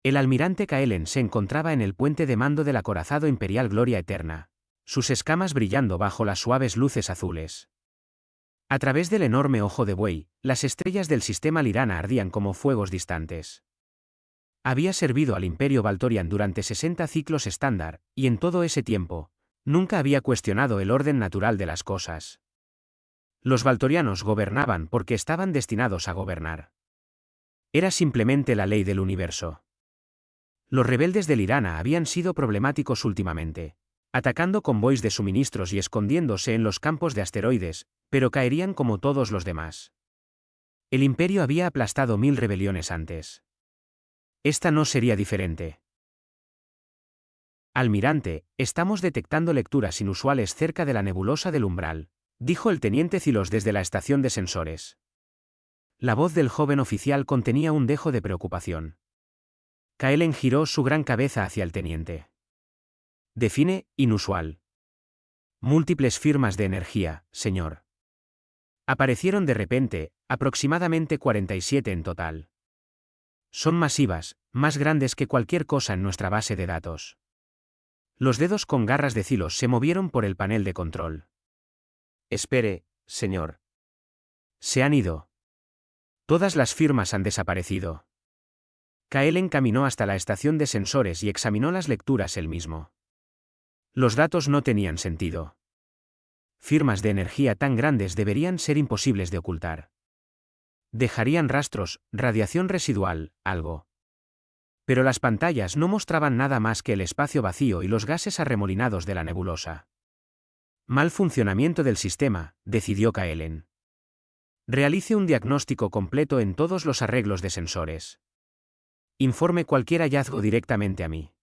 El almirante Kaelen se encontraba en el puente de mando del acorazado imperial Gloria Eterna, sus escamas brillando bajo las suaves luces azules. A través del enorme ojo de buey, las estrellas del sistema Lirana ardían como fuegos distantes. Había servido al Imperio Valtorian durante 60 ciclos estándar, y en todo ese tiempo, nunca había cuestionado el orden natural de las cosas. Los valtorianos gobernaban porque estaban destinados a gobernar. Era simplemente la ley del universo. Los rebeldes de Lirana habían sido problemáticos últimamente, atacando convoys de suministros y escondiéndose en los campos de asteroides, pero caerían como todos los demás. El Imperio había aplastado 1000 rebeliones antes. Esta no sería diferente. Almirante, estamos detectando lecturas inusuales cerca de la nebulosa del umbral, dijo el teniente Zylos desde la estación de sensores. La voz del joven oficial contenía un dejo de preocupación. Kaelen giró su gran cabeza hacia el teniente. Define, inusual. Múltiples firmas de energía, señor. Aparecieron de repente, aproximadamente 47 en total. Son masivas, más grandes que cualquier cosa en nuestra base de datos. Los dedos con garras de Zylos se movieron por el panel de control. Espere, señor. Se han ido. Todas las firmas han desaparecido. Kaelen caminó hasta la estación de sensores y examinó las lecturas él mismo. Los datos no tenían sentido. Firmas de energía tan grandes deberían ser imposibles de ocultar. Dejarían rastros, radiación residual, algo. Pero las pantallas no mostraban nada más que el espacio vacío y los gases arremolinados de la nebulosa. Mal funcionamiento del sistema, decidió Kaelen. Realice un diagnóstico completo en todos los arreglos de sensores. Informe cualquier hallazgo directamente a mí.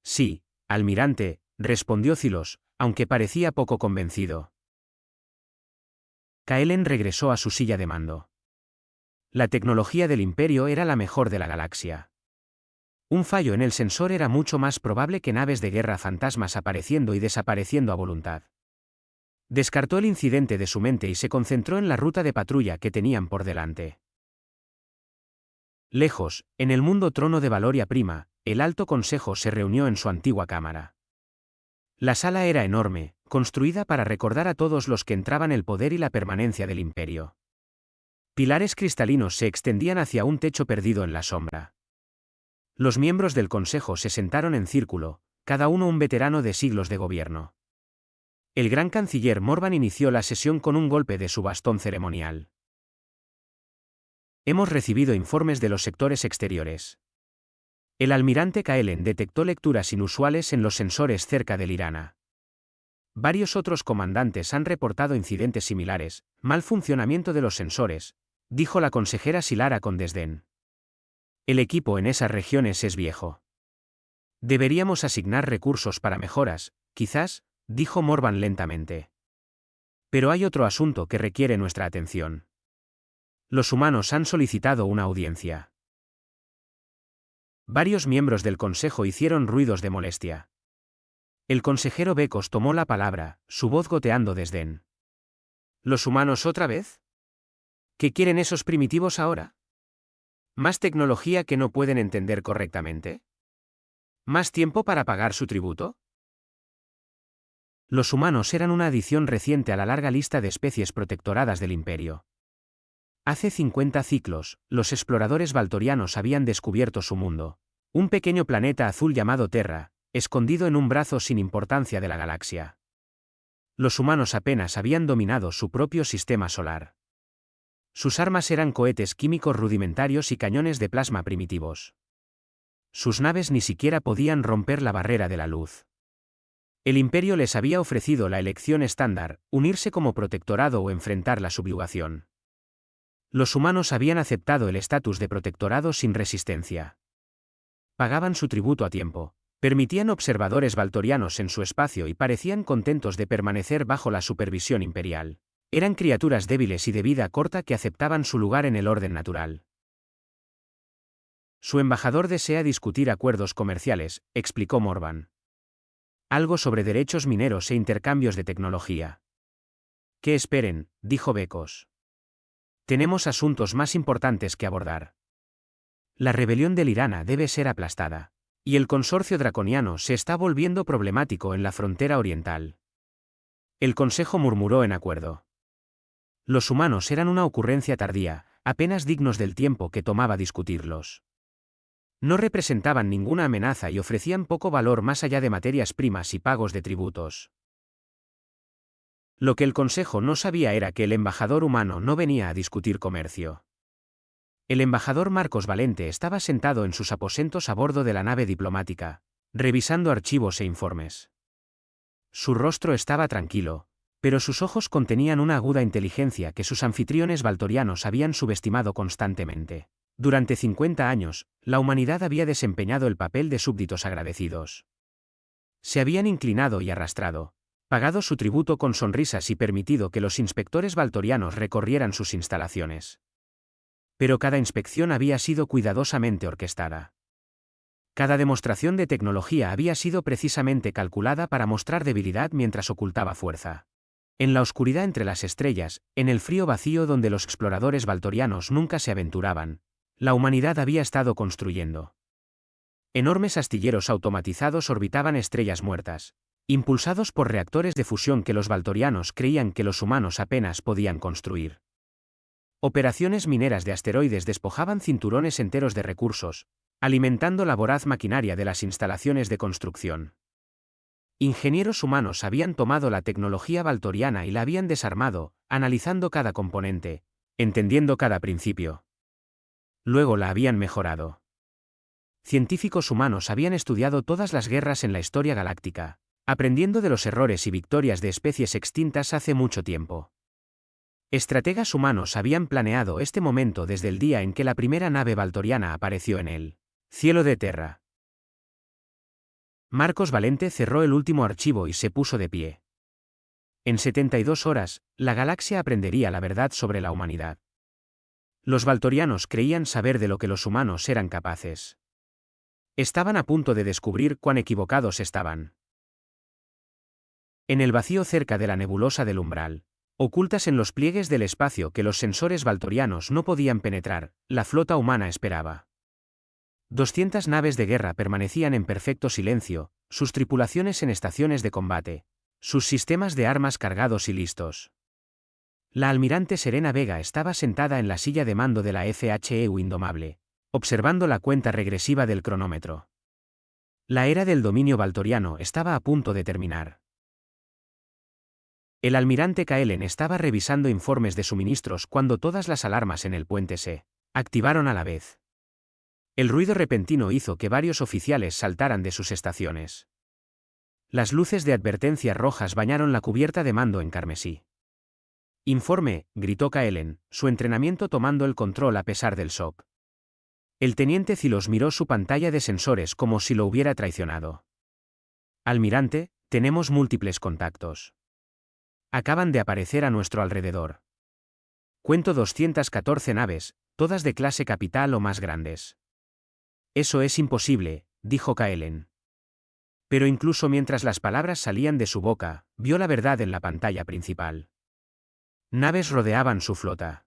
Sí, almirante, respondió Zylos, aunque parecía poco convencido. Kaelen regresó a su silla de mando. La tecnología del Imperio era la mejor de la galaxia. Un fallo en el sensor era mucho más probable que naves de guerra fantasmas apareciendo y desapareciendo a voluntad. Descartó el incidente de su mente y se concentró en la ruta de patrulla que tenían por delante. Lejos, en el mundo trono de Valoria Prima, el Alto Consejo se reunió en su antigua cámara. La sala era enorme, construida para recordar a todos los que entraban el poder y la permanencia del Imperio. Pilares cristalinos se extendían hacia un techo perdido en la sombra. Los miembros del Consejo se sentaron en círculo, cada uno un veterano de siglos de gobierno. El gran canciller Morvan inició la sesión con un golpe de su bastón ceremonial. Hemos recibido informes de los sectores exteriores. El almirante Kaelen detectó lecturas inusuales en los sensores cerca de Lirana. Varios otros comandantes han reportado incidentes similares, mal funcionamiento de los sensores, dijo la consejera Silara con desdén. El equipo en esas regiones es viejo. Deberíamos asignar recursos para mejoras, quizás, dijo Morvan lentamente. Pero hay otro asunto que requiere nuestra atención. Los humanos han solicitado una audiencia. Varios miembros del consejo hicieron ruidos de molestia. El consejero Becos tomó la palabra, su voz goteando desdén. ¿Los humanos otra vez? ¿Qué quieren esos primitivos ahora? ¿Más tecnología que no pueden entender correctamente? ¿Más tiempo para pagar su tributo? Los humanos eran una adición reciente a la larga lista de especies protectoradas del Imperio. Hace 50 ciclos, los exploradores valtorianos habían descubierto su mundo, un pequeño planeta azul llamado Terra, escondido en un brazo sin importancia de la galaxia. Los humanos apenas habían dominado su propio sistema solar. Sus armas eran cohetes químicos rudimentarios y cañones de plasma primitivos. Sus naves ni siquiera podían romper la barrera de la luz. El Imperio les había ofrecido la elección estándar, unirse como protectorado o enfrentar la subyugación. Los humanos habían aceptado el estatus de protectorado sin resistencia. Pagaban su tributo a tiempo, permitían observadores valtorianos en su espacio y parecían contentos de permanecer bajo la supervisión imperial. Eran criaturas débiles y de vida corta que aceptaban su lugar en el orden natural. Su embajador desea discutir acuerdos comerciales, explicó Morvan. Algo sobre derechos mineros e intercambios de tecnología. Que esperen, dijo Becos. Tenemos asuntos más importantes que abordar. La rebelión de Lirana debe ser aplastada. Y el consorcio draconiano se está volviendo problemático en la frontera oriental. El Consejo murmuró en acuerdo. Los humanos eran una ocurrencia tardía, apenas dignos del tiempo que tomaba discutirlos. No representaban ninguna amenaza y ofrecían poco valor más allá de materias primas y pagos de tributos. Lo que el Consejo no sabía era que el embajador humano no venía a discutir comercio. El embajador Marcos Valente estaba sentado en sus aposentos a bordo de la nave diplomática, revisando archivos e informes. Su rostro estaba tranquilo, pero sus ojos contenían una aguda inteligencia que sus anfitriones valtorianos habían subestimado constantemente. Durante 50 años, la humanidad había desempeñado el papel de súbditos agradecidos. Se habían inclinado y arrastrado, pagado su tributo con sonrisas y permitido que los inspectores valtorianos recorrieran sus instalaciones. Pero cada inspección había sido cuidadosamente orquestada. Cada demostración de tecnología había sido precisamente calculada para mostrar debilidad mientras ocultaba fuerza. En la oscuridad entre las estrellas, en el frío vacío donde los exploradores valtorianos nunca se aventuraban, la humanidad había estado construyendo. Enormes astilleros automatizados orbitaban estrellas muertas, impulsados por reactores de fusión que los valtorianos creían que los humanos apenas podían construir. Operaciones mineras de asteroides despojaban cinturones enteros de recursos, alimentando la voraz maquinaria de las instalaciones de construcción. Ingenieros humanos habían tomado la tecnología valtoriana y la habían desarmado, analizando cada componente, entendiendo cada principio. Luego la habían mejorado. Científicos humanos habían estudiado todas las guerras en la historia galáctica, aprendiendo de los errores y victorias de especies extintas hace mucho tiempo. Estrategas humanos habían planeado este momento desde el día en que la primera nave valtoriana apareció en el cielo de Terra. Marcos Valente cerró el último archivo y se puso de pie. En 72 horas, la galaxia aprendería la verdad sobre la humanidad. Los valtorianos creían saber de lo que los humanos eran capaces. Estaban a punto de descubrir cuán equivocados estaban. En el vacío cerca de la nebulosa del umbral, ocultas en los pliegues del espacio que los sensores valtorianos no podían penetrar, la flota humana esperaba. 200 naves de guerra permanecían en perfecto silencio, sus tripulaciones en estaciones de combate, sus sistemas de armas cargados y listos. La almirante Serena Vega estaba sentada en la silla de mando de la FHEU Indomable, observando la cuenta regresiva del cronómetro. La era del dominio valtoriano estaba a punto de terminar. El almirante Kaelen estaba revisando informes de suministros cuando todas las alarmas en el puente se activaron a la vez. El ruido repentino hizo que varios oficiales saltaran de sus estaciones. Las luces de advertencia rojas bañaron la cubierta de mando en carmesí. «Informe», gritó Kaelen, su entrenamiento tomando el control a pesar del shock. El teniente Zilos miró su pantalla de sensores como si lo hubiera traicionado. «Almirante, tenemos múltiples contactos. Acaban de aparecer a nuestro alrededor. Cuento 214 naves, todas de clase capital o más grandes». «Eso es imposible», dijo Kaelen. Pero incluso mientras las palabras salían de su boca, vio la verdad en la pantalla principal. Naves rodeaban su flota.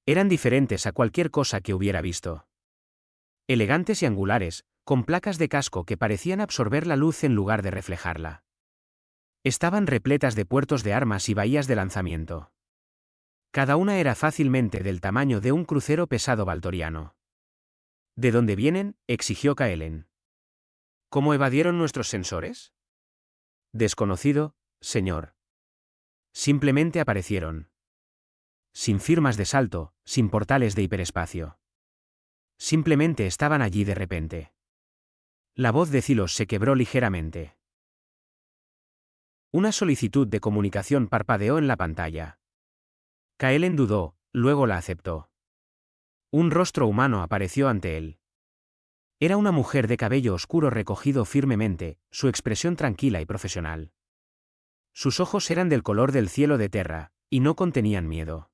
Eran diferentes a cualquier cosa que hubiera visto. Elegantes y angulares, con placas de casco que parecían absorber la luz en lugar de reflejarla. Estaban repletas de puertos de armas y bahías de lanzamiento. Cada una era fácilmente del tamaño de un crucero pesado valtoriano. ¿De dónde vienen?, exigió Kaelen. ¿Cómo evadieron nuestros sensores? Desconocido, señor. Simplemente aparecieron. Sin firmas de salto, sin portales de hiperespacio. Simplemente estaban allí de repente. La voz de Zilos se quebró ligeramente. Una solicitud de comunicación parpadeó en la pantalla. Kaelen dudó, luego la aceptó. Un rostro humano apareció ante él. Era una mujer de cabello oscuro recogido firmemente, su expresión tranquila y profesional. Sus ojos eran del color del cielo de Terra, y no contenían miedo.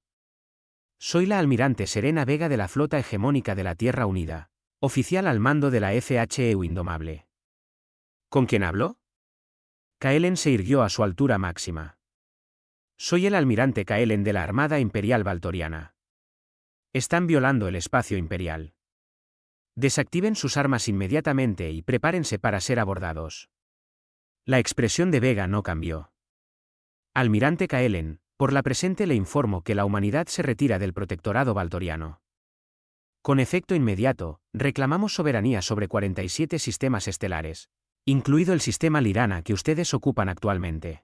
Soy la almirante Serena Vega de la flota hegemónica de la Tierra Unida, oficial al mando de la FHEU Indomable. ¿Con quién habló? Kaelen se irguió a su altura máxima. Soy el almirante Kaelen de la Armada Imperial Valtoriana. Están violando el espacio imperial. Desactiven sus armas inmediatamente y prepárense para ser abordados. La expresión de Vega no cambió. Almirante Kaelen, por la presente le informo que la humanidad se retira del protectorado valtoriano. Con efecto inmediato, reclamamos soberanía sobre 47 sistemas estelares, incluido el sistema Lirana que ustedes ocupan actualmente.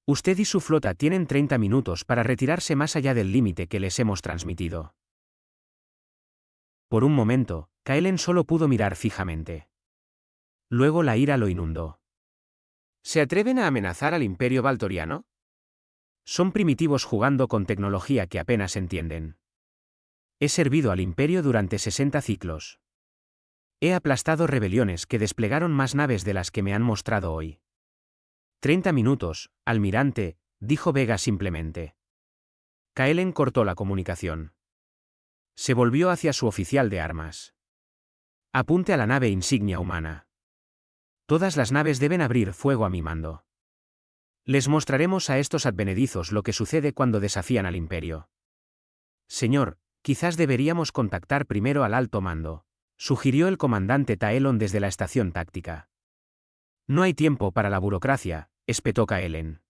Usted y su flota tienen 30 minutos para retirarse más allá del límite que les hemos transmitido. Por un momento, Kaelen solo pudo mirar fijamente. Luego la ira lo inundó. ¿Se atreven a amenazar al Imperio Valtoriano? Son primitivos jugando con tecnología que apenas entienden. He servido al Imperio durante 60 ciclos. He aplastado rebeliones que desplegaron más naves de las que me han mostrado hoy. 30 minutos, almirante, dijo Vega simplemente. Kaelen cortó la comunicación. Se volvió hacia su oficial de armas. Apunte a la nave insignia humana. Todas las naves deben abrir fuego a mi mando. Les mostraremos a estos advenedizos lo que sucede cuando desafían al Imperio. Señor, quizás deberíamos contactar primero al alto mando, sugirió el comandante Taelon desde la estación táctica. No hay tiempo para la burocracia, espetó Kaelen.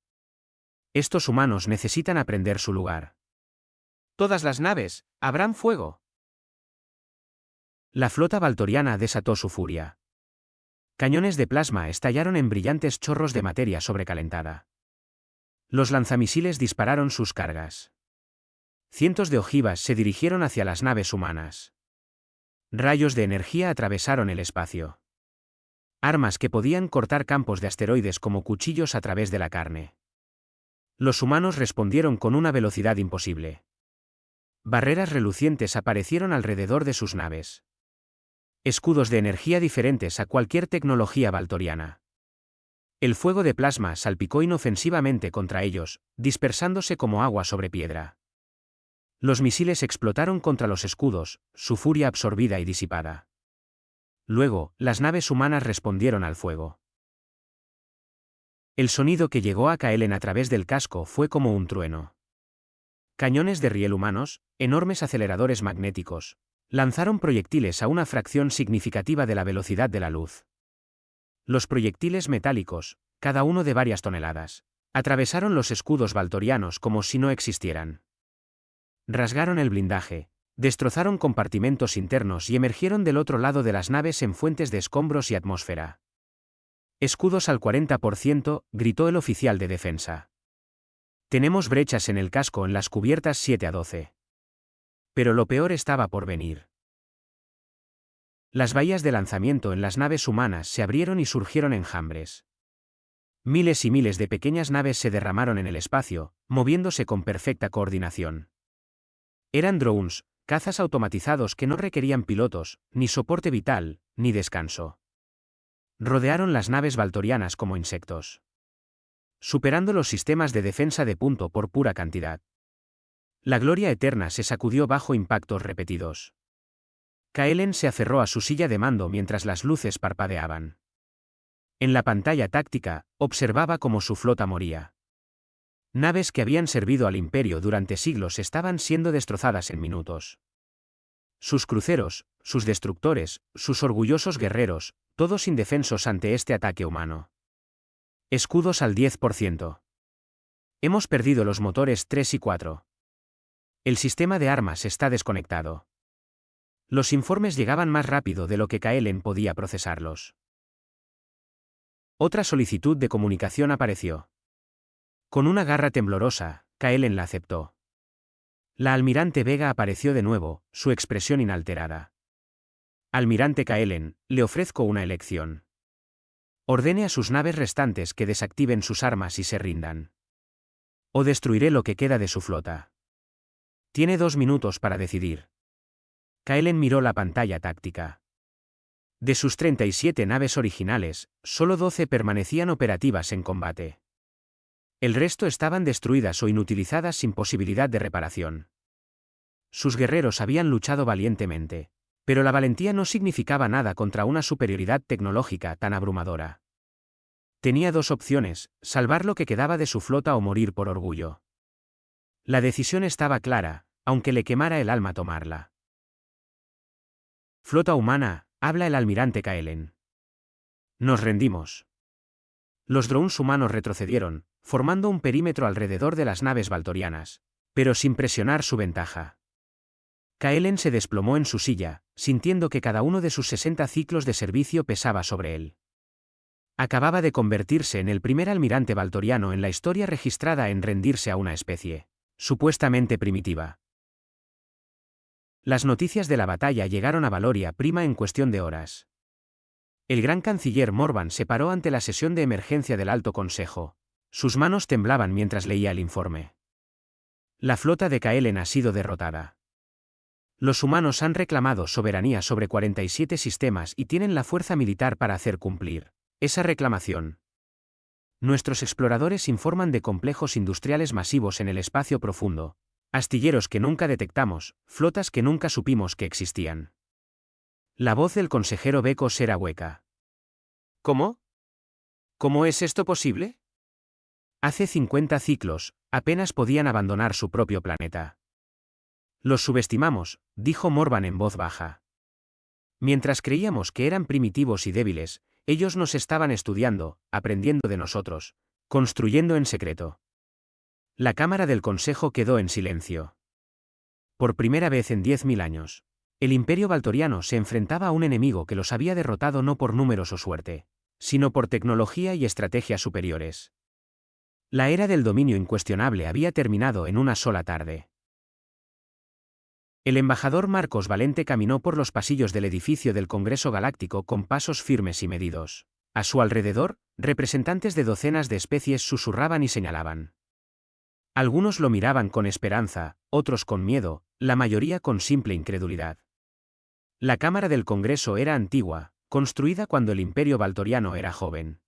Estos humanos necesitan aprender su lugar. Todas las naves, abran fuego. La flota valtoriana desató su furia. Cañones de plasma estallaron en brillantes chorros de materia sobrecalentada. Los lanzamisiles dispararon sus cargas. Cientos de ojivas se dirigieron hacia las naves humanas. Rayos de energía atravesaron el espacio. Armas que podían cortar campos de asteroides como cuchillos a través de la carne. Los humanos respondieron con una velocidad imposible. Barreras relucientes aparecieron alrededor de sus naves. Escudos de energía diferentes a cualquier tecnología valtoriana. El fuego de plasma salpicó inofensivamente contra ellos, dispersándose como agua sobre piedra. Los misiles explotaron contra los escudos, su furia absorbida y disipada. Luego, las naves humanas respondieron al fuego. El sonido que llegó a Kaelen a través del casco fue como un trueno. Cañones de riel humanos, enormes aceleradores magnéticos, lanzaron proyectiles a una fracción significativa de la velocidad de la luz. Los proyectiles metálicos, cada uno de varias toneladas, atravesaron los escudos valtorianos como si no existieran. Rasgaron el blindaje, destrozaron compartimentos internos y emergieron del otro lado de las naves en fuentes de escombros y atmósfera. Escudos al 40%, gritó el oficial de defensa. Tenemos brechas en el casco en las cubiertas 7 a 12. Pero lo peor estaba por venir. Las bahías de lanzamiento en las naves humanas se abrieron y surgieron enjambres. Miles y miles de pequeñas naves se derramaron en el espacio, moviéndose con perfecta coordinación. Eran drones, cazas automatizados que no requerían pilotos, ni soporte vital, ni descanso. Rodearon las naves valtorianas como insectos, superando los sistemas de defensa de punto por pura cantidad. La gloria eterna se sacudió bajo impactos repetidos. Kaelen se aferró a su silla de mando mientras las luces parpadeaban. En la pantalla táctica, observaba cómo su flota moría. Naves que habían servido al Imperio durante siglos estaban siendo destrozadas en minutos. Sus cruceros, sus destructores, sus orgullosos guerreros, todos indefensos ante este ataque humano. Escudos al 10%. Hemos perdido los motores 3 y 4. El sistema de armas está desconectado. Los informes llegaban más rápido de lo que Kaelen podía procesarlos. Otra solicitud de comunicación apareció. Con una garra temblorosa, Kaelen la aceptó. La almirante Vega apareció de nuevo, su expresión inalterada. Almirante Kaelen, le ofrezco una elección. Ordene a sus naves restantes que desactiven sus armas y se rindan. O destruiré lo que queda de su flota. Tiene 2 minutos para decidir. Kaelen miró la pantalla táctica. De sus 37 naves originales, solo 12 permanecían operativas en combate. El resto estaban destruidas o inutilizadas sin posibilidad de reparación. Sus guerreros habían luchado valientemente, pero la valentía no significaba nada contra una superioridad tecnológica tan abrumadora. Tenía 2 opciones, salvar lo que quedaba de su flota o morir por orgullo. La decisión estaba clara, aunque le quemara el alma tomarla. Flota humana, habla el almirante Kaelen. Nos rendimos. Los drones humanos retrocedieron, formando un perímetro alrededor de las naves valtorianas, pero sin presionar su ventaja. Kaelen se desplomó en su silla, sintiendo que cada uno de sus 60 ciclos de servicio pesaba sobre él. Acababa de convertirse en el primer almirante valtoriano en la historia registrada en rendirse a una especie, supuestamente primitiva. Las noticias de la batalla llegaron a Valoria Prima en cuestión de horas. El gran canciller Morvan se paró ante la sesión de emergencia del Alto Consejo. Sus manos temblaban mientras leía el informe. La flota de Kaelen ha sido derrotada. Los humanos han reclamado soberanía sobre 47 sistemas y tienen la fuerza militar para hacer cumplir esa reclamación. Nuestros exploradores informan de complejos industriales masivos en el espacio profundo, astilleros que nunca detectamos, flotas que nunca supimos que existían. La voz del consejero Becos era hueca. ¿Cómo? ¿Cómo es esto posible? Hace 50 ciclos, apenas podían abandonar su propio planeta. Los subestimamos, dijo Morvan en voz baja. Mientras creíamos que eran primitivos y débiles, ellos nos estaban estudiando, aprendiendo de nosotros, construyendo en secreto. La cámara del consejo quedó en silencio. Por primera vez en 10.000 años, el imperio valtoriano se enfrentaba a un enemigo que los había derrotado no por números o suerte, sino por tecnología y estrategias superiores. La era del dominio incuestionable había terminado en una sola tarde. El embajador Marcos Valente caminó por los pasillos del edificio del Congreso Galáctico con pasos firmes y medidos. A su alrededor, representantes de docenas de especies susurraban y señalaban. Algunos lo miraban con esperanza, otros con miedo, la mayoría con simple incredulidad. La Cámara del Congreso era antigua, construida cuando el Imperio Valtoriano era joven.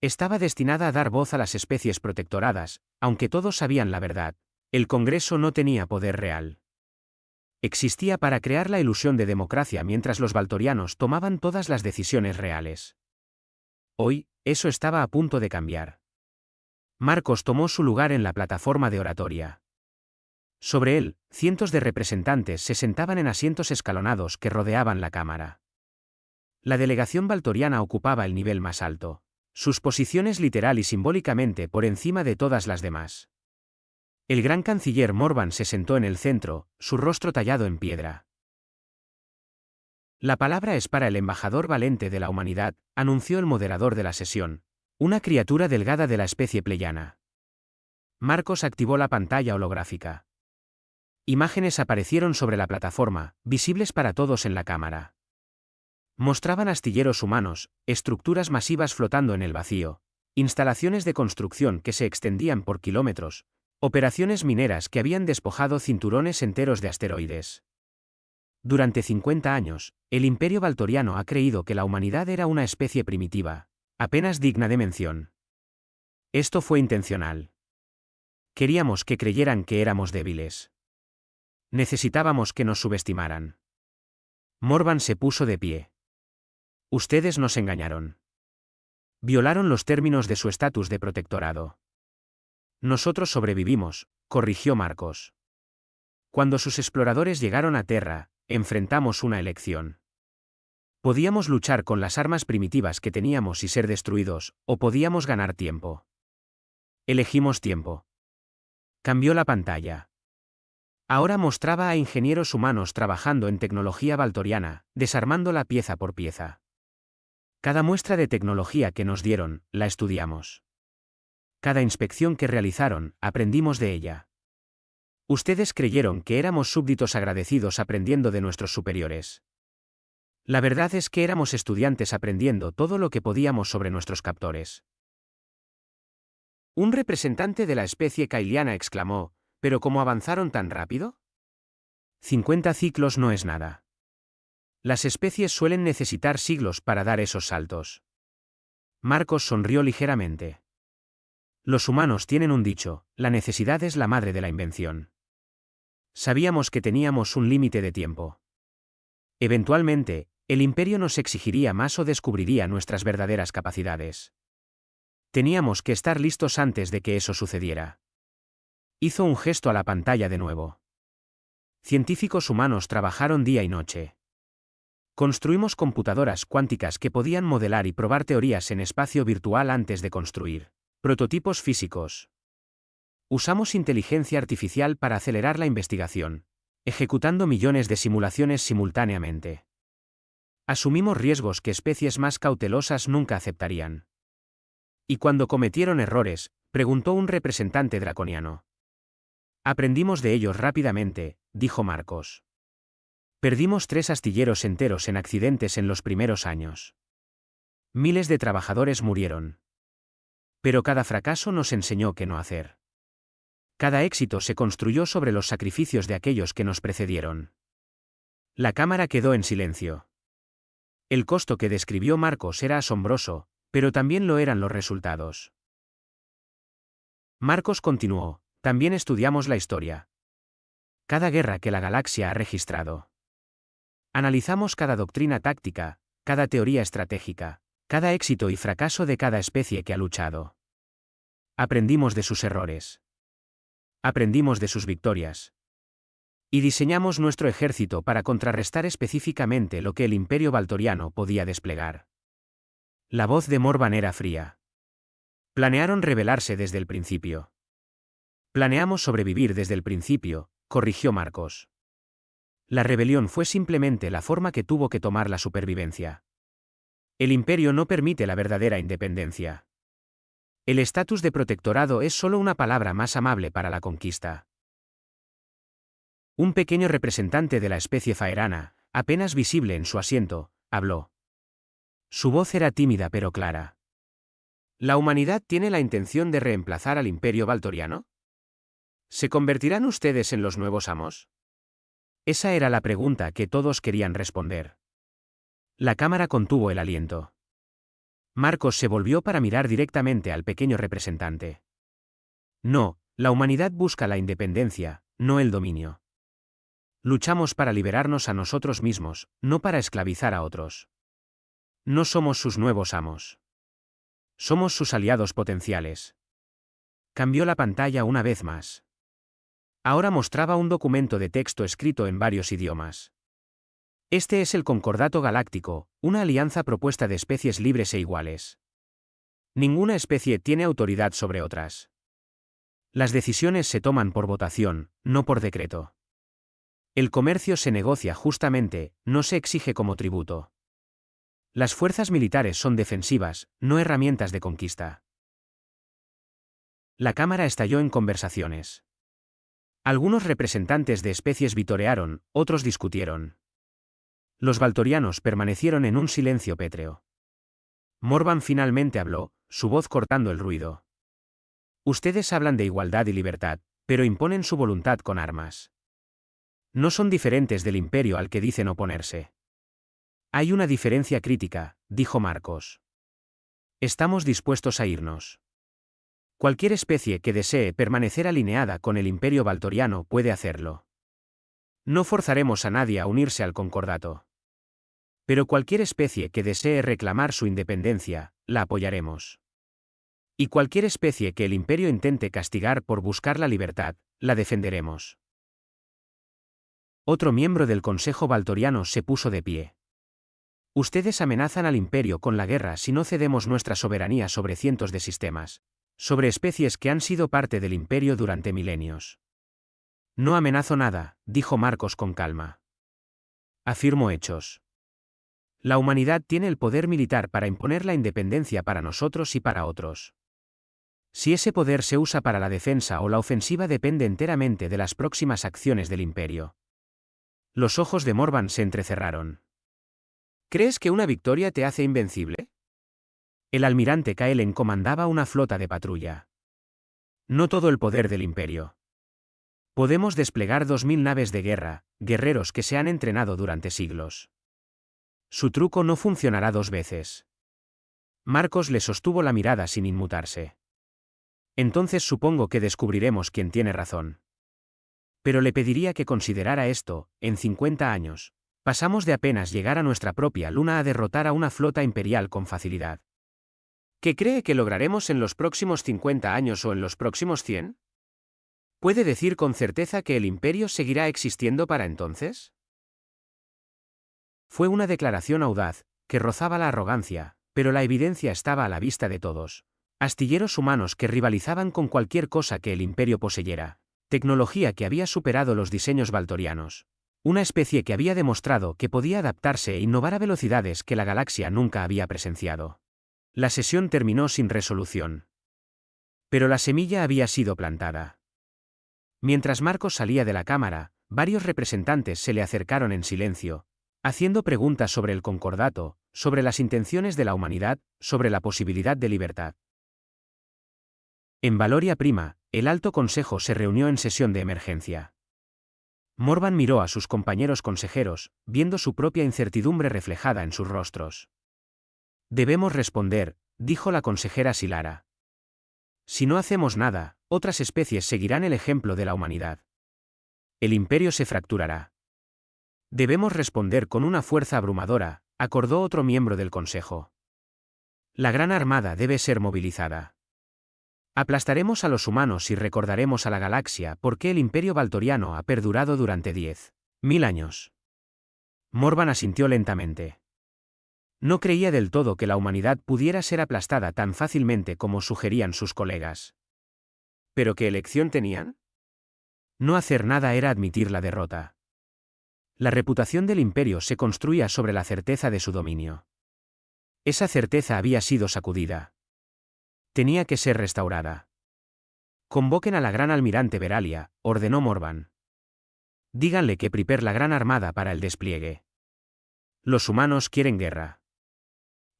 Estaba destinada a dar voz a las especies protectoradas, aunque todos sabían la verdad. El Congreso no tenía poder real. Existía para crear la ilusión de democracia mientras los valtorianos tomaban todas las decisiones reales. Hoy, eso estaba a punto de cambiar. Marcos tomó su lugar en la plataforma de oratoria. Sobre él, cientos de representantes se sentaban en asientos escalonados que rodeaban la cámara. La delegación valtoriana ocupaba el nivel más alto, sus posiciones literal y simbólicamente por encima de todas las demás. El gran canciller Morvan se sentó en el centro, su rostro tallado en piedra. La palabra es para el embajador Valente de la humanidad, anunció el moderador de la sesión, una criatura delgada de la especie pleyana. Marcos activó la pantalla holográfica. Imágenes aparecieron sobre la plataforma, visibles para todos en la cámara. Mostraban astilleros humanos, estructuras masivas flotando en el vacío, instalaciones de construcción que se extendían por kilómetros, operaciones mineras que habían despojado cinturones enteros de asteroides. Durante 50 años, el Imperio Valtoriano ha creído que la humanidad era una especie primitiva, apenas digna de mención. Esto fue intencional. Queríamos que creyeran que éramos débiles. Necesitábamos que nos subestimaran. Morvan se puso de pie. Ustedes nos engañaron. Violaron los términos de su estatus de protectorado. Nosotros sobrevivimos, corrigió Marcos. Cuando sus exploradores llegaron a Terra, enfrentamos una elección. Podíamos luchar con las armas primitivas que teníamos y ser destruidos, o podíamos ganar tiempo. Elegimos tiempo. Cambió la pantalla. Ahora mostraba a ingenieros humanos trabajando en tecnología valtoriana, desarmándola pieza por pieza. Cada muestra de tecnología que nos dieron, la estudiamos. Cada inspección que realizaron, aprendimos de ella. Ustedes creyeron que éramos súbditos agradecidos aprendiendo de nuestros superiores. La verdad es que éramos estudiantes aprendiendo todo lo que podíamos sobre nuestros captores. Un representante de la especie kailiana exclamó, ¿pero cómo avanzaron tan rápido? 50 ciclos no es nada. Las especies suelen necesitar siglos para dar esos saltos. Marcos sonrió ligeramente. Los humanos tienen un dicho, la necesidad es la madre de la invención. Sabíamos que teníamos un límite de tiempo. Eventualmente, el imperio nos exigiría más o descubriría nuestras verdaderas capacidades. Teníamos que estar listos antes de que eso sucediera. Hizo un gesto a la pantalla de nuevo. Científicos humanos trabajaron día y noche. Construimos computadoras cuánticas que podían modelar y probar teorías en espacio virtual antes de construir prototipos físicos. Usamos inteligencia artificial para acelerar la investigación, ejecutando millones de simulaciones simultáneamente. Asumimos riesgos que especies más cautelosas nunca aceptarían. ¿Y cuando cometieron errores?, preguntó un representante draconiano. Aprendimos de ellos rápidamente, dijo Marcos. Perdimos 3 astilleros enteros en accidentes en los primeros años. Miles de trabajadores murieron. Pero cada fracaso nos enseñó qué no hacer. Cada éxito se construyó sobre los sacrificios de aquellos que nos precedieron. La cámara quedó en silencio. El costo que describió Marcos era asombroso, pero también lo eran los resultados. Marcos continuó: también estudiamos la historia. Cada guerra que la galaxia ha registrado. Analizamos cada doctrina táctica, cada teoría estratégica, cada éxito y fracaso de cada especie que ha luchado. Aprendimos de sus errores. Aprendimos de sus victorias. Y diseñamos nuestro ejército para contrarrestar específicamente lo que el Imperio Valtoriano podía desplegar. La voz de Morvan era fría. Planearon rebelarse desde el principio. Planeamos sobrevivir desde el principio, corrigió Marcos. La rebelión fue simplemente la forma que tuvo que tomar la supervivencia. El Imperio no permite la verdadera independencia. El estatus de protectorado es solo una palabra más amable para la conquista. Un pequeño representante de la especie faerana, apenas visible en su asiento, habló. Su voz era tímida pero clara. ¿La humanidad tiene la intención de reemplazar al Imperio Valtoriano? ¿Se convertirán ustedes en los nuevos amos? Esa era la pregunta que todos querían responder. La cámara contuvo el aliento. Marcos se volvió para mirar directamente al pequeño representante. No, la humanidad busca la independencia, no el dominio. Luchamos para liberarnos a nosotros mismos, no para esclavizar a otros. No somos sus nuevos amos. Somos sus aliados potenciales. Cambió la pantalla una vez más. Ahora mostraba un documento de texto escrito en varios idiomas. Este es el Concordato Galáctico, una alianza propuesta de especies libres e iguales. Ninguna especie tiene autoridad sobre otras. Las decisiones se toman por votación, no por decreto. El comercio se negocia justamente, no se exige como tributo. Las fuerzas militares son defensivas, no herramientas de conquista. La cámara estalló en conversaciones. Algunos representantes de especies vitorearon, otros discutieron. Los valtorianos permanecieron en un silencio pétreo. Morvan finalmente habló, su voz cortando el ruido. Ustedes hablan de igualdad y libertad, pero imponen su voluntad con armas. No son diferentes del imperio al que dicen oponerse. Hay una diferencia crítica, dijo Marcos. Estamos dispuestos a irnos. Cualquier especie que desee permanecer alineada con el Imperio Valtoriano puede hacerlo. No forzaremos a nadie a unirse al concordato. Pero cualquier especie que desee reclamar su independencia, la apoyaremos. Y cualquier especie que el Imperio intente castigar por buscar la libertad, la defenderemos. Otro miembro del Consejo Valtoriano se puso de pie. Ustedes amenazan al Imperio con la guerra si no cedemos nuestra soberanía sobre cientos de sistemas, sobre especies que han sido parte del Imperio durante milenios. No amenazo nada, dijo Marcos con calma. Afirmo hechos. La humanidad tiene el poder militar para imponer la independencia para nosotros y para otros. Si ese poder se usa para la defensa o la ofensiva depende enteramente de las próximas acciones del Imperio. Los ojos de Morvan se entrecerraron. ¿Crees que una victoria te hace invencible? El almirante Kaelen comandaba una flota de patrulla. No todo el poder del Imperio. Podemos desplegar 2000 naves de guerra, guerreros que se han entrenado durante siglos. Su truco no funcionará 2 veces. Marcos le sostuvo la mirada sin inmutarse. Entonces supongo que descubriremos quién tiene razón. Pero le pediría que considerara esto: en 50 años, pasamos de apenas llegar a nuestra propia luna a derrotar a una flota imperial con facilidad. ¿Qué cree que lograremos en los próximos 50 años o en los próximos 100? ¿Puede decir con certeza que el Imperio seguirá existiendo para entonces? Fue una declaración audaz, que rozaba la arrogancia, pero la evidencia estaba a la vista de todos. Astilleros humanos que rivalizaban con cualquier cosa que el imperio poseyera. Tecnología que había superado los diseños valtorianos. Una especie que había demostrado que podía adaptarse e innovar a velocidades que la galaxia nunca había presenciado. La sesión terminó sin resolución. Pero la semilla había sido plantada. Mientras Marcos salía de la cámara, varios representantes se le acercaron en silencio, haciendo preguntas sobre el concordato, sobre las intenciones de la humanidad, sobre la posibilidad de libertad. En Valoria Prima, el Alto Consejo se reunió en sesión de emergencia. Morvan miró a sus compañeros consejeros, viendo su propia incertidumbre reflejada en sus rostros. Debemos responder, dijo la consejera Silara. Si no hacemos nada, otras especies seguirán el ejemplo de la humanidad. El imperio se fracturará. Debemos responder con una fuerza abrumadora, acordó otro miembro del Consejo. La Gran Armada debe ser movilizada. Aplastaremos a los humanos y recordaremos a la galaxia por qué el imperio valtoriano ha perdurado durante 10.000 años. Morvan asintió lentamente. No creía del todo que la humanidad pudiera ser aplastada tan fácilmente como sugerían sus colegas. ¿Pero qué elección tenían? No hacer nada era admitir la derrota. La reputación del imperio se construía sobre la certeza de su dominio. Esa certeza había sido sacudida. Tenía que ser restaurada. Convoquen a la gran almirante Veralia, ordenó Morvan. Díganle que prepare la gran armada para el despliegue. Los humanos quieren guerra.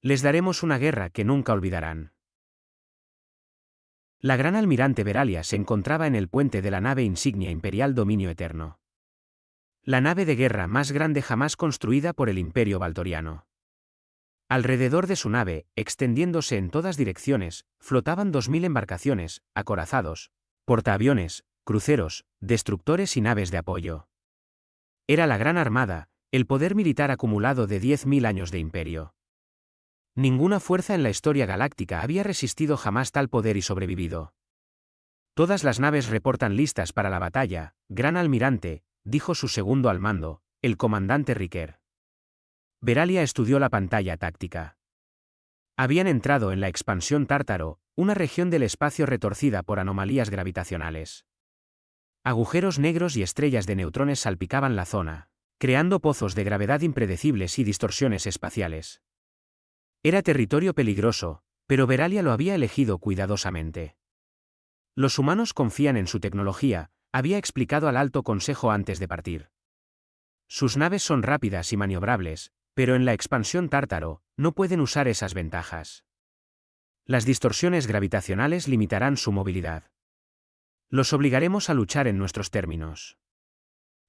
Les daremos una guerra que nunca olvidarán. La gran almirante Veralia se encontraba en el puente de la nave insignia imperial Dominio Eterno. La nave de guerra más grande jamás construida por el imperio valtoriano. Alrededor de su nave, extendiéndose en todas direcciones, flotaban 2000 embarcaciones, acorazados, portaaviones, cruceros, destructores y naves de apoyo. Era la Gran Armada, el poder militar acumulado de 10.000 años de imperio. Ninguna fuerza en la historia galáctica había resistido jamás tal poder y sobrevivido. Todas las naves reportan listas para la batalla, Gran Almirante, dijo su segundo al mando, el comandante Riker. Veralia estudió la pantalla táctica. Habían entrado en la expansión Tártaro, una región del espacio retorcida por anomalías gravitacionales. Agujeros negros y estrellas de neutrones salpicaban la zona, creando pozos de gravedad impredecibles y distorsiones espaciales. Era territorio peligroso, pero Veralia lo había elegido cuidadosamente. Los humanos confían en su tecnología, había explicado al Alto Consejo antes de partir. Sus naves son rápidas y maniobrables, pero en la expansión Tártaro, no pueden usar esas ventajas. Las distorsiones gravitacionales limitarán su movilidad. Los obligaremos a luchar en nuestros términos.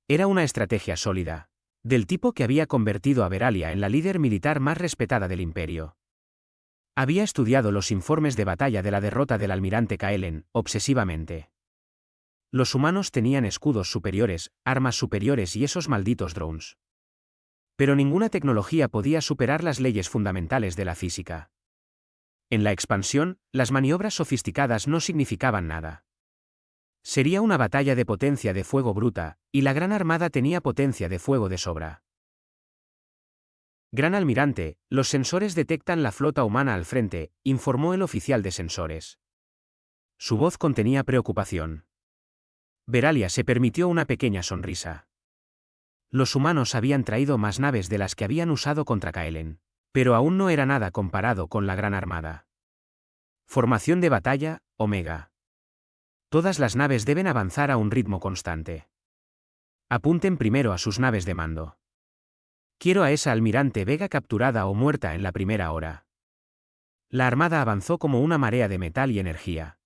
Era una estrategia sólida, del tipo que había convertido a Veralia en la líder militar más respetada del imperio. Había estudiado los informes de batalla de la derrota del almirante Kaelen, obsesivamente. Los humanos tenían escudos superiores, armas superiores y esos malditos drones. Pero ninguna tecnología podía superar las leyes fundamentales de la física. En la expansión, las maniobras sofisticadas no significaban nada. Sería una batalla de potencia de fuego bruta, y la Gran Armada tenía potencia de fuego de sobra. Gran Almirante, los sensores detectan la flota humana al frente, informó el oficial de sensores. Su voz contenía preocupación. Veralia se permitió una pequeña sonrisa. Los humanos habían traído más naves de las que habían usado contra Kaelen, pero aún no era nada comparado con la Gran Armada. Formación de batalla, Omega. Todas las naves deben avanzar a un ritmo constante. Apunten primero a sus naves de mando. Quiero a esa almirante Vega capturada o muerta en la primera hora. La armada avanzó como una marea de metal y energía.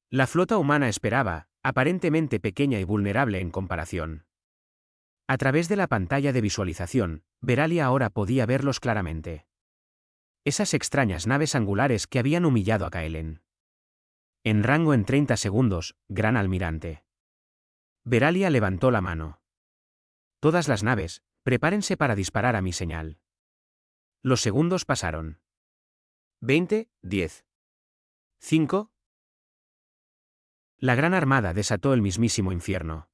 La flota humana esperaba, aparentemente pequeña y vulnerable en comparación. A través de la pantalla de visualización, Veralia ahora podía verlos claramente. Esas extrañas naves angulares que habían humillado a Kaelen. En rango en 30 segundos, Gran Almirante. Veralia levantó la mano. Todas las naves, prepárense para disparar a mi señal. Los segundos pasaron. 20, 10. 5. La Gran Armada desató el mismísimo infierno.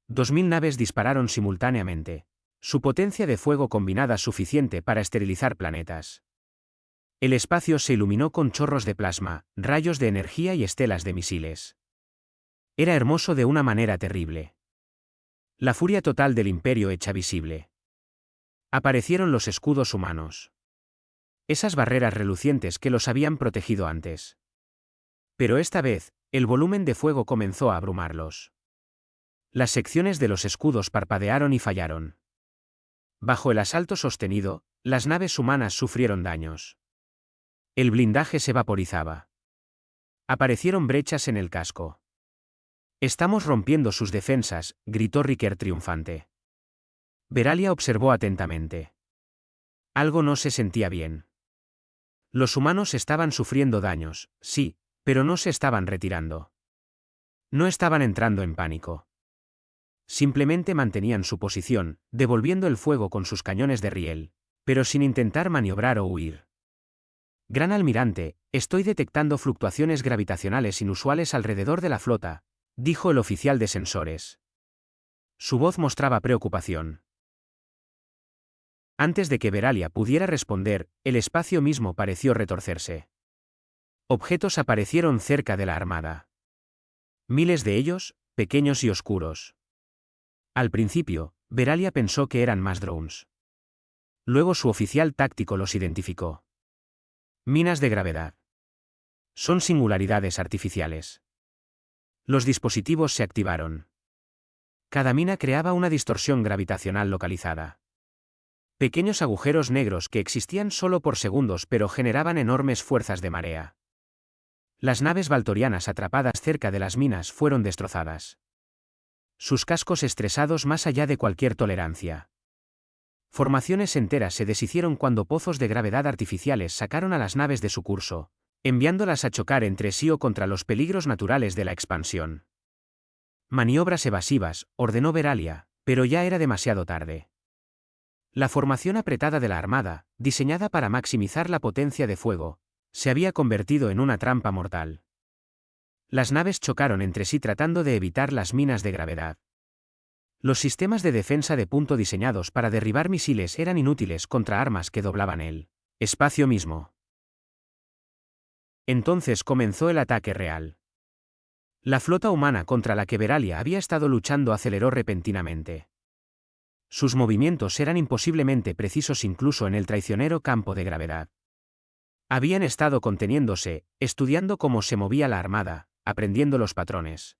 2000 naves dispararon simultáneamente. Su potencia de fuego combinada suficiente para esterilizar planetas. El espacio se iluminó con chorros de plasma, rayos de energía y estelas de misiles. Era hermoso de una manera terrible. La furia total del imperio hecha visible. Aparecieron los escudos humanos. Esas barreras relucientes que los habían protegido antes. Pero esta vez, el volumen de fuego comenzó a abrumarlos. Las secciones de los escudos parpadearon y fallaron. Bajo el asalto sostenido, las naves humanas sufrieron daños. El blindaje se vaporizaba. Aparecieron brechas en el casco. «Estamos rompiendo sus defensas», gritó Riker triunfante. Veralia observó atentamente. Algo no se sentía bien. Los humanos estaban sufriendo daños, sí, pero no se estaban retirando. No estaban entrando en pánico. Simplemente mantenían su posición, devolviendo el fuego con sus cañones de riel, pero sin intentar maniobrar o huir. «Gran almirante, estoy detectando fluctuaciones gravitacionales inusuales alrededor de la flota», dijo el oficial de sensores. Su voz mostraba preocupación. Antes de que Veralia pudiera responder, el espacio mismo pareció retorcerse. Objetos aparecieron cerca de la armada. Miles de ellos, pequeños y oscuros. Al principio, Veralia pensó que eran más drones. Luego su oficial táctico los identificó. Minas de gravedad. Son singularidades artificiales. Los dispositivos se activaron. Cada mina creaba una distorsión gravitacional localizada. Pequeños agujeros negros que existían solo por segundos pero generaban enormes fuerzas de marea. Las naves valtorianas atrapadas cerca de las minas fueron destrozadas. Sus cascos estresados más allá de cualquier tolerancia. Formaciones enteras se deshicieron cuando pozos de gravedad artificiales sacaron a las naves de su curso, enviándolas a chocar entre sí o contra los peligros naturales de la expansión. Maniobras evasivas, ordenó Veralia, pero ya era demasiado tarde. La formación apretada de la armada, diseñada para maximizar la potencia de fuego, se había convertido en una trampa mortal. Las naves chocaron entre sí tratando de evitar las minas de gravedad. Los sistemas de defensa de punto diseñados para derribar misiles eran inútiles contra armas que doblaban el espacio mismo. Entonces comenzó el ataque real. La flota humana contra la que Veralia había estado luchando aceleró repentinamente. Sus movimientos eran imposiblemente precisos incluso en el traicionero campo de gravedad. Habían estado conteniéndose, estudiando cómo se movía la armada, aprendiendo los patrones.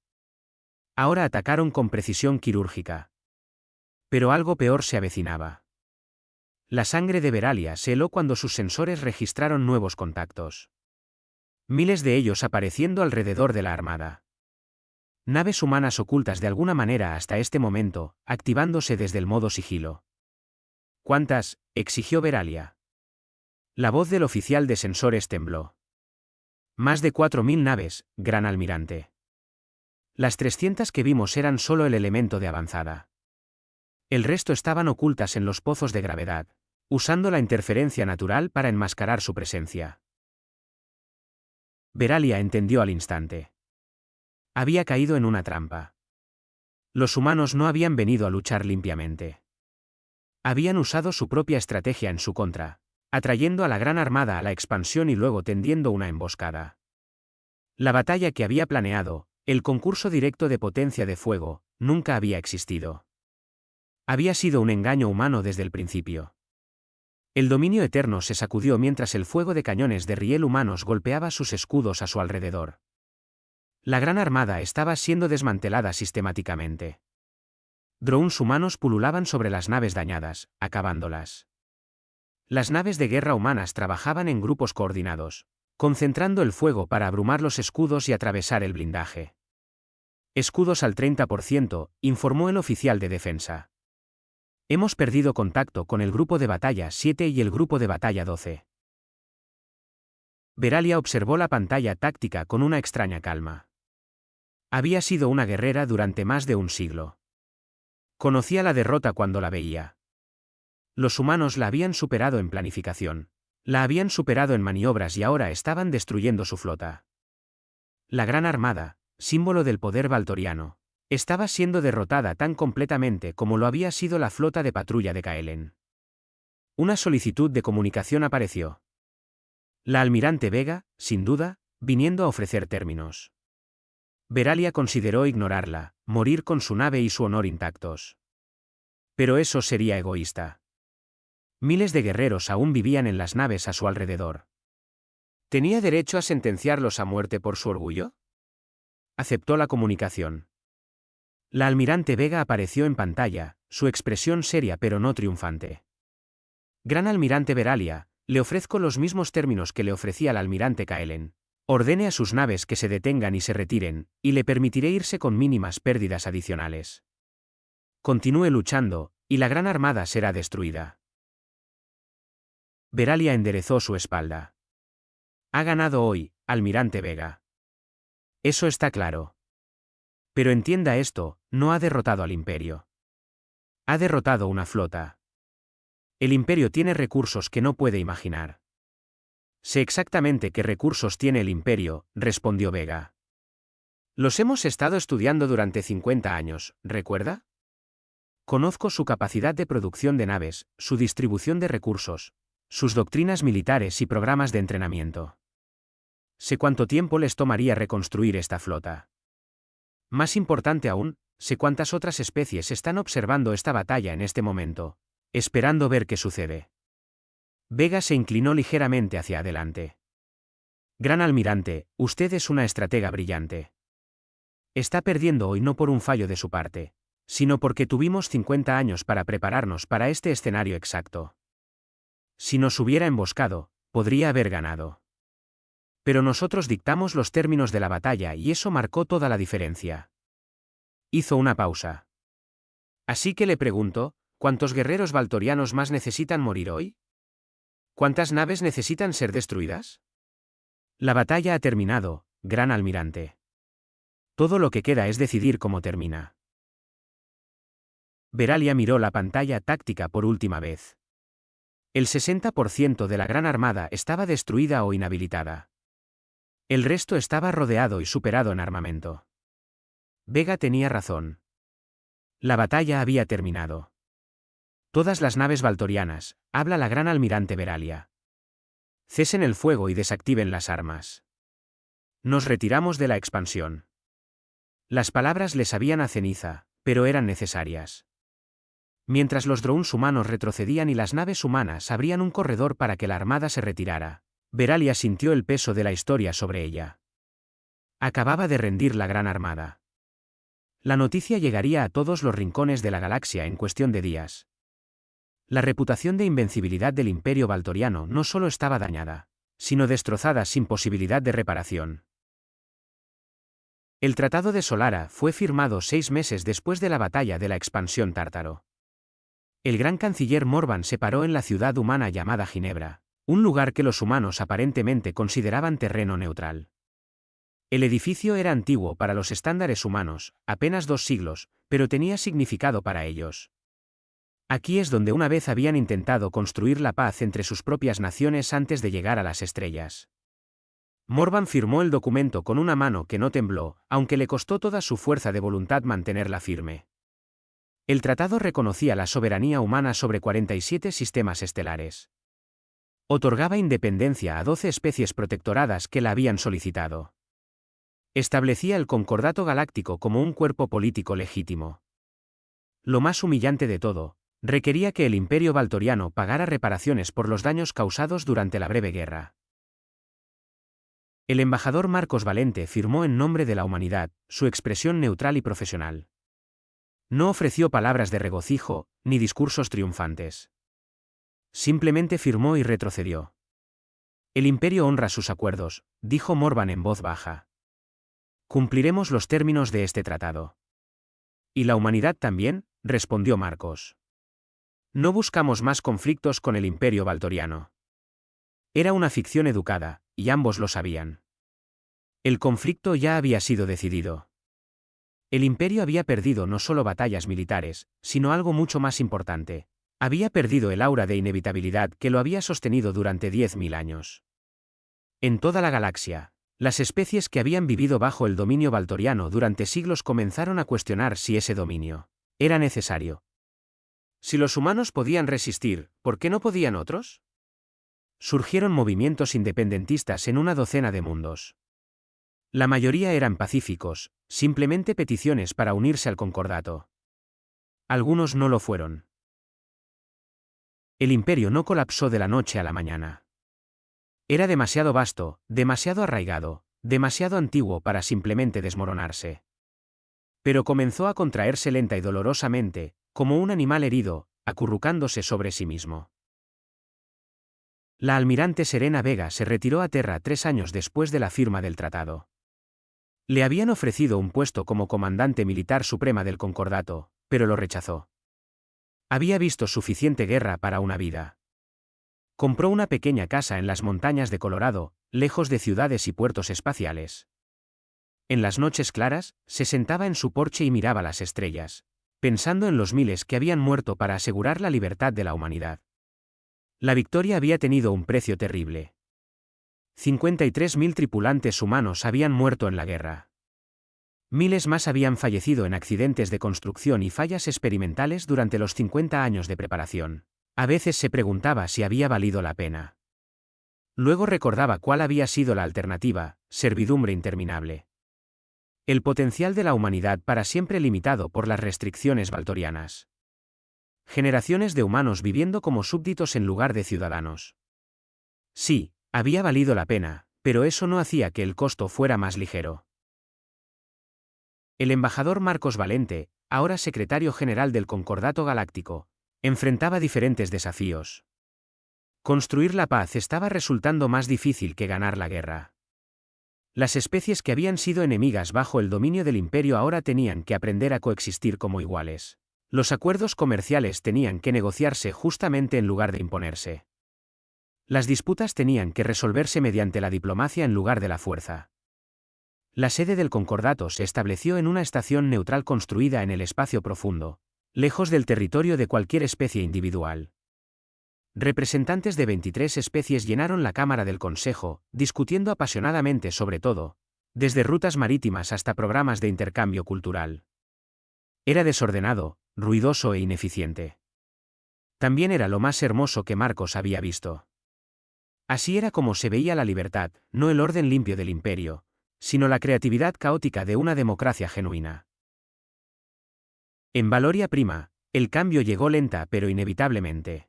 Ahora atacaron con precisión quirúrgica. Pero algo peor se avecinaba. La sangre de Veralia se heló cuando sus sensores registraron nuevos contactos. Miles de ellos apareciendo alrededor de la armada. Naves humanas ocultas de alguna manera hasta este momento, activándose desde el modo sigilo. ¿Cuántas?, exigió Veralia. La voz del oficial de sensores tembló. Más de 4000 naves, gran almirante. Las 300 que vimos eran solo el elemento de avanzada. El resto estaban ocultas en los pozos de gravedad, usando la interferencia natural para enmascarar su presencia. Veralia entendió al instante. Había caído en una trampa. Los humanos no habían venido a luchar limpiamente. Habían usado su propia estrategia en su contra, atrayendo a la gran armada a la expansión y luego tendiendo una emboscada. La batalla que había planeado, el concurso directo de potencia de fuego, nunca había existido. Había sido un engaño humano desde el principio. El dominio eterno se sacudió mientras el fuego de cañones de riel humanos golpeaba sus escudos a su alrededor. La gran armada estaba siendo desmantelada sistemáticamente. Drones humanos pululaban sobre las naves dañadas, acabándolas. Las naves de guerra humanas trabajaban en grupos coordinados, concentrando el fuego para abrumar los escudos y atravesar el blindaje. Escudos al 30%, informó el oficial de defensa. Hemos perdido contacto con el grupo de batalla 7 y el grupo de batalla 12. Veralia observó la pantalla táctica con una extraña calma. Había sido una guerrera durante más de un siglo. Conocía la derrota cuando la veía. Los humanos la habían superado en planificación. La habían superado en maniobras y ahora estaban destruyendo su flota. La Gran Armada, símbolo del poder valtoriano, Estaba siendo derrotada tan completamente como lo había sido la flota de patrulla de Kaelen. Una solicitud de comunicación apareció. La almirante Vega, sin duda, viniendo a ofrecer términos. Veralia consideró ignorarla, morir con su nave y su honor intactos. Pero eso sería egoísta. Miles de guerreros aún vivían en las naves a su alrededor. ¿Tenía derecho a sentenciarlos a muerte por su orgullo? Aceptó la comunicación. La almirante Vega apareció en pantalla, su expresión seria pero no triunfante. Gran almirante Veralia, le ofrezco los mismos términos que le ofrecía al almirante Kaelen. Ordene a sus naves que se detengan y se retiren, y le permitiré irse con mínimas pérdidas adicionales. Continúe luchando, y la gran armada será destruida. Veralia enderezó su espalda. Ha ganado hoy, almirante Vega. Eso está claro. Pero entienda esto, no ha derrotado al imperio. Ha derrotado una flota. El imperio tiene recursos que no puede imaginar. Sé exactamente qué recursos tiene el imperio, respondió Vega. Los hemos estado estudiando durante 50 años, ¿recuerda? Conozco su capacidad de producción de naves, su distribución de recursos, sus doctrinas militares y programas de entrenamiento. Sé cuánto tiempo les tomaría reconstruir esta flota. Más importante aún, sé cuántas otras especies están observando esta batalla en este momento, esperando ver qué sucede. Vega se inclinó ligeramente hacia adelante. Gran almirante, usted es una estratega brillante. Está perdiendo hoy no por un fallo de su parte, sino porque tuvimos 50 años para prepararnos para este escenario exacto. Si nos hubiera emboscado, podría haber ganado. Pero nosotros dictamos los términos de la batalla y eso marcó toda la diferencia. Hizo una pausa. Así que le pregunto, ¿cuántos guerreros valtorianos más necesitan morir hoy? ¿Cuántas naves necesitan ser destruidas? La batalla ha terminado, gran almirante. Todo lo que queda es decidir cómo termina. Veralia miró la pantalla táctica por última vez. El 60% de la Gran Armada estaba destruida o inhabilitada. El resto estaba rodeado y superado en armamento. Vega tenía razón. La batalla había terminado. Todas las naves valtorianas, habla la gran almirante Veralia. Cesen el fuego y desactiven las armas. Nos retiramos de la expansión. Las palabras le sabían a ceniza, pero eran necesarias. Mientras los drones humanos retrocedían y las naves humanas abrían un corredor para que la armada se retirara, Veralia sintió el peso de la historia sobre ella. Acababa de rendir la gran armada. La noticia llegaría a todos los rincones de la galaxia en cuestión de días. La reputación de invencibilidad del Imperio Valtoriano no solo estaba dañada, sino destrozada sin posibilidad de reparación. El Tratado de Solara fue firmado 6 meses después de la batalla de la expansión tártaro. El gran canciller Morvan se paró en la ciudad humana llamada Ginebra, un lugar que los humanos aparentemente consideraban terreno neutral. El edificio era antiguo para los estándares humanos, apenas 2 siglos, pero tenía significado para ellos. Aquí es donde una vez habían intentado construir la paz entre sus propias naciones antes de llegar a las estrellas. Morvan firmó el documento con una mano que no tembló, aunque le costó toda su fuerza de voluntad mantenerla firme. El tratado reconocía la soberanía humana sobre 47 sistemas estelares. Otorgaba independencia a 12 especies protectoradas que la habían solicitado. Establecía el Concordato Galáctico como un cuerpo político legítimo. Lo más humillante de todo, requería que el Imperio Valtoriano pagara reparaciones por los daños causados durante la breve guerra. El embajador Marcos Valente firmó en nombre de la humanidad, su expresión neutral y profesional. No ofreció palabras de regocijo, ni discursos triunfantes. Simplemente firmó y retrocedió. El Imperio honra sus acuerdos, dijo Morvan en voz baja. Cumpliremos los términos de este tratado. ¿Y la humanidad también?, respondió Marcos. No buscamos más conflictos con el Imperio Valtoriano. Era una ficción educada, y ambos lo sabían. El conflicto ya había sido decidido. El Imperio había perdido no solo batallas militares, sino algo mucho más importante. Había perdido el aura de inevitabilidad que lo había sostenido durante 10.000 años. En toda la galaxia, Las especies que habían vivido bajo el dominio valtoriano durante siglos comenzaron a cuestionar si ese dominio era necesario. Si los humanos podían resistir, ¿por qué no podían otros? Surgieron movimientos independentistas en una docena de mundos. La mayoría eran pacíficos, simplemente peticiones para unirse al concordato. Algunos no lo fueron. El imperio no colapsó de la noche a la mañana. Era demasiado vasto, demasiado arraigado, demasiado antiguo para simplemente desmoronarse. Pero comenzó a contraerse lenta y dolorosamente, como un animal herido, acurrucándose sobre sí mismo. La almirante Serena Vega se retiró a Terra 3 años después de la firma del tratado. Le habían ofrecido un puesto como comandante militar suprema del concordato, pero lo rechazó. Había visto suficiente guerra para una vida. Compró una pequeña casa en las montañas de Colorado, lejos de ciudades y puertos espaciales. En las noches claras, se sentaba en su porche y miraba las estrellas, pensando en los miles que habían muerto para asegurar la libertad de la humanidad. La victoria había tenido un precio terrible. 53.000 tripulantes humanos habían muerto en la guerra. Miles más habían fallecido en accidentes de construcción y fallas experimentales durante los 50 años de preparación. A veces se preguntaba si había valido la pena. Luego recordaba cuál había sido la alternativa: servidumbre interminable. El potencial de la humanidad para siempre limitado por las restricciones valtorianas. Generaciones de humanos viviendo como súbditos en lugar de ciudadanos. Sí, había valido la pena, pero eso no hacía que el costo fuera más ligero. El embajador Marcos Valente, ahora secretario general del Concordato Galáctico, enfrentaba diferentes desafíos. Construir la paz estaba resultando más difícil que ganar la guerra. Las especies que habían sido enemigas bajo el dominio del imperio ahora tenían que aprender a coexistir como iguales. Los acuerdos comerciales tenían que negociarse justamente en lugar de imponerse. Las disputas tenían que resolverse mediante la diplomacia en lugar de la fuerza. La sede del concordato se estableció en una estación neutral construida en el espacio profundo, lejos del territorio de cualquier especie individual. Representantes de 23 especies llenaron la Cámara del Consejo, discutiendo apasionadamente sobre todo, desde rutas marítimas hasta programas de intercambio cultural. Era desordenado, ruidoso e ineficiente. También era lo más hermoso que Marcos había visto. Así era como se veía la libertad, no el orden limpio del imperio, sino la creatividad caótica de una democracia genuina. En Valoria Prima, el cambio llegó lenta pero inevitablemente.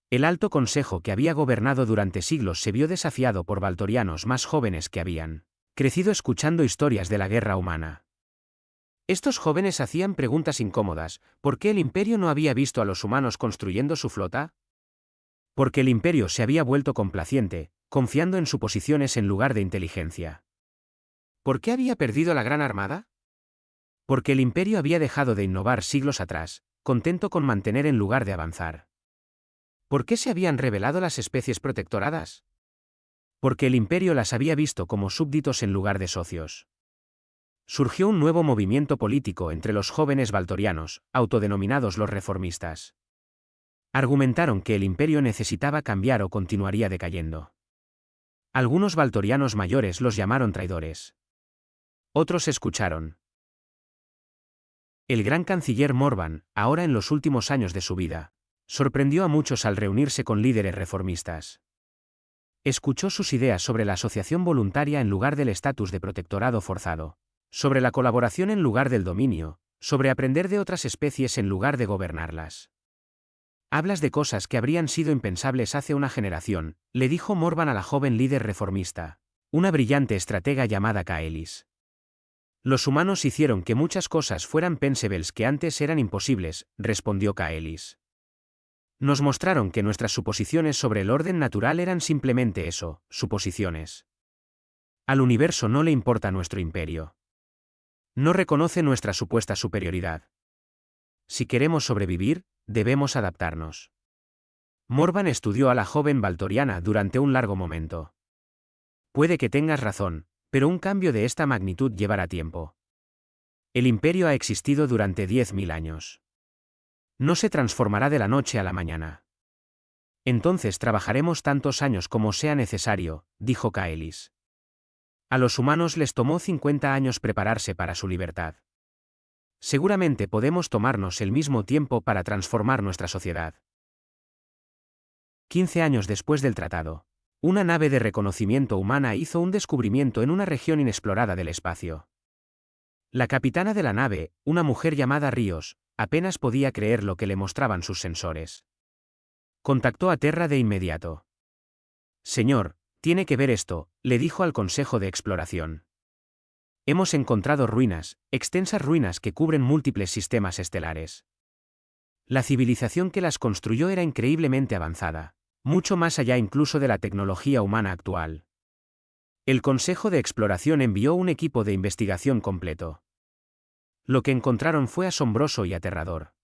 El Alto Consejo que había gobernado durante siglos se vio desafiado por valtorianos más jóvenes que habían crecido escuchando historias de la guerra humana. Estos jóvenes hacían preguntas incómodas: ¿por qué el imperio no había visto a los humanos construyendo su flota? Porque el imperio se había vuelto complaciente, confiando en suposiciones en lugar de inteligencia. ¿Por qué había perdido la Gran Armada? Porque el imperio había dejado de innovar siglos atrás, contento con mantener en lugar de avanzar. ¿Por qué se habían rebelado las especies protectoradas? Porque el imperio las había visto como súbditos en lugar de socios. Surgió un nuevo movimiento político entre los jóvenes valtorianos, autodenominados los reformistas. Argumentaron que el imperio necesitaba cambiar o continuaría decayendo. Algunos valtorianos mayores los llamaron traidores. Otros escucharon. El gran canciller Morvan, ahora en los últimos años de su vida, sorprendió a muchos al reunirse con líderes reformistas. Escuchó sus ideas sobre la asociación voluntaria en lugar del estatus de protectorado forzado, sobre la colaboración en lugar del dominio, sobre aprender de otras especies en lugar de gobernarlas. Hablas de cosas que habrían sido impensables hace una generación, le dijo Morvan a la joven líder reformista, una brillante estratega llamada Kaelis. Los humanos hicieron que muchas cosas fueran pensables que antes eran imposibles, respondió Kaelis. Nos mostraron que nuestras suposiciones sobre el orden natural eran simplemente eso, suposiciones. Al universo no le importa nuestro imperio. No reconoce nuestra supuesta superioridad. Si queremos sobrevivir, debemos adaptarnos. Morvan estudió a la joven valtoriana durante un largo momento. Puede que tengas razón, pero un cambio de esta magnitud llevará tiempo. El imperio ha existido durante 10.000 años. No se transformará de la noche a la mañana. Entonces trabajaremos tantos años como sea necesario, dijo Kaelis. A los humanos les tomó 50 años prepararse para su libertad. Seguramente podemos tomarnos el mismo tiempo para transformar nuestra sociedad. 15 años después del tratado, una nave de reconocimiento humana hizo un descubrimiento en una región inexplorada del espacio. La capitana de la nave, una mujer llamada Ríos, apenas podía creer lo que le mostraban sus sensores. Contactó a Terra de inmediato. Señor, tiene que ver esto, le dijo al Consejo de Exploración. Hemos encontrado ruinas, extensas ruinas que cubren múltiples sistemas estelares. La civilización que las construyó era increíblemente avanzada, mucho más allá incluso de la tecnología humana actual. El Consejo de Exploración envió un equipo de investigación completo. Lo que encontraron fue asombroso y aterrador.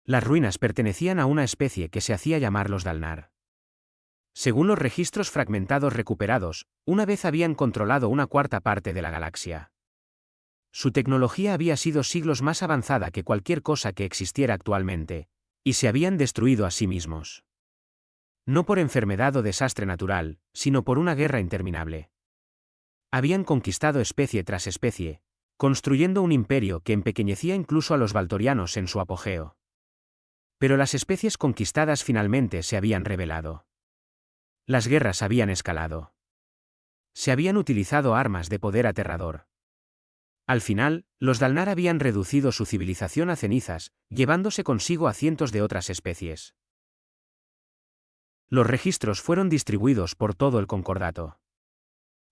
Las ruinas pertenecían a una especie que se hacía llamar los Dalnar. Según los registros fragmentados recuperados, una vez habían controlado una cuarta parte de la galaxia. Su tecnología había sido siglos más avanzada que cualquier cosa que existiera actualmente, y se habían destruido a sí mismos. No por enfermedad o desastre natural, sino por una guerra interminable. Habían conquistado especie tras especie, construyendo un imperio que empequeñecía incluso a los valtorianos en su apogeo. Pero las especies conquistadas finalmente se habían rebelado. Las guerras habían escalado. Se habían utilizado armas de poder aterrador. Al final, los Dalnar habían reducido su civilización a cenizas, llevándose consigo a cientos de otras especies. Los registros fueron distribuidos por todo el concordato.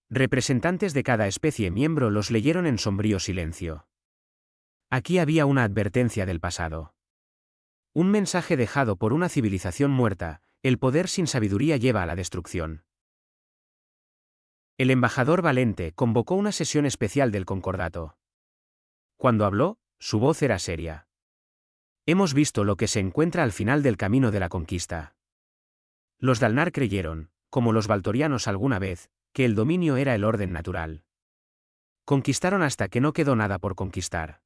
Representantes de cada especie miembro los leyeron en sombrío silencio. Aquí había una advertencia del pasado. Un mensaje dejado por una civilización muerta: el poder sin sabiduría lleva a la destrucción. El embajador Valente convocó una sesión especial del concordato. Cuando habló, su voz era seria. Hemos visto lo que se encuentra al final del camino de la conquista. Los Dalnar creyeron, como los valtorianos alguna vez, que el dominio era el orden natural. Conquistaron hasta que no quedó nada por conquistar.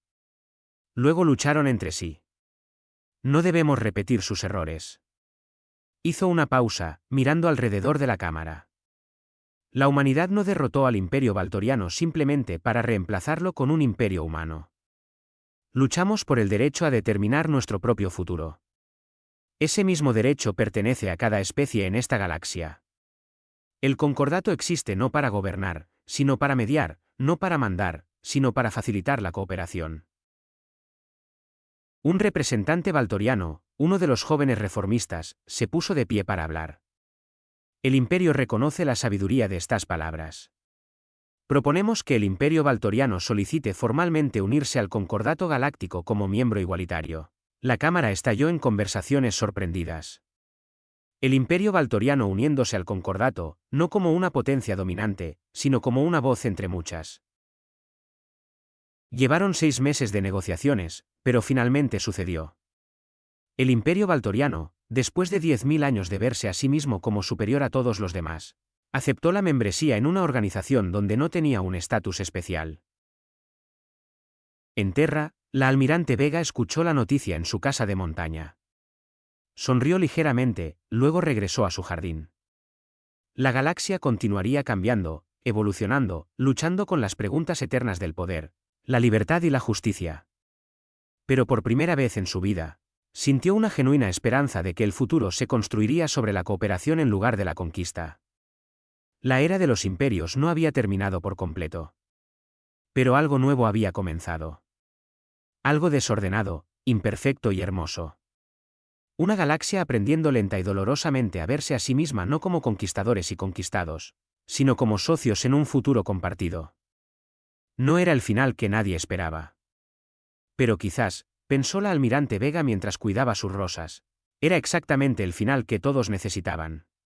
Luego lucharon entre sí. No debemos repetir sus errores. Hizo una pausa, mirando alrededor de la cámara. La humanidad no derrotó al imperio valtoriano simplemente para reemplazarlo con un imperio humano. Luchamos por el derecho a determinar nuestro propio futuro. Ese mismo derecho pertenece a cada especie en esta galaxia. El concordato existe no para gobernar, sino para mediar, no para mandar, sino para facilitar la cooperación. Un representante valtoriano, uno de los jóvenes reformistas, se puso de pie para hablar. El imperio reconoce la sabiduría de estas palabras. Proponemos que el imperio valtoriano solicite formalmente unirse al concordato galáctico como miembro igualitario. La cámara estalló en conversaciones sorprendidas. El imperio valtoriano uniéndose al concordato, no como una potencia dominante, sino como una voz entre muchas. Llevaron 6 meses de negociaciones, pero finalmente sucedió. El imperio valtoriano, después de 10.000 años de verse a sí mismo como superior a todos los demás, aceptó la membresía en una organización donde no tenía un estatus especial. En Terra, la almirante Vega escuchó la noticia en su casa de montaña. Sonrió ligeramente, luego regresó a su jardín. La galaxia continuaría cambiando, evolucionando, luchando con las preguntas eternas del poder, la libertad y la justicia. Pero por primera vez en su vida, sintió una genuina esperanza de que el futuro se construiría sobre la cooperación en lugar de la conquista. La era de los imperios no había terminado por completo. Pero algo nuevo había comenzado. Algo desordenado, imperfecto y hermoso. Una galaxia aprendiendo lenta y dolorosamente a verse a sí misma no como conquistadores y conquistados, sino como socios en un futuro compartido. No era el final que nadie esperaba. Pero quizás, pensó la almirante Vega mientras cuidaba sus rosas, era exactamente el final que todos necesitaban.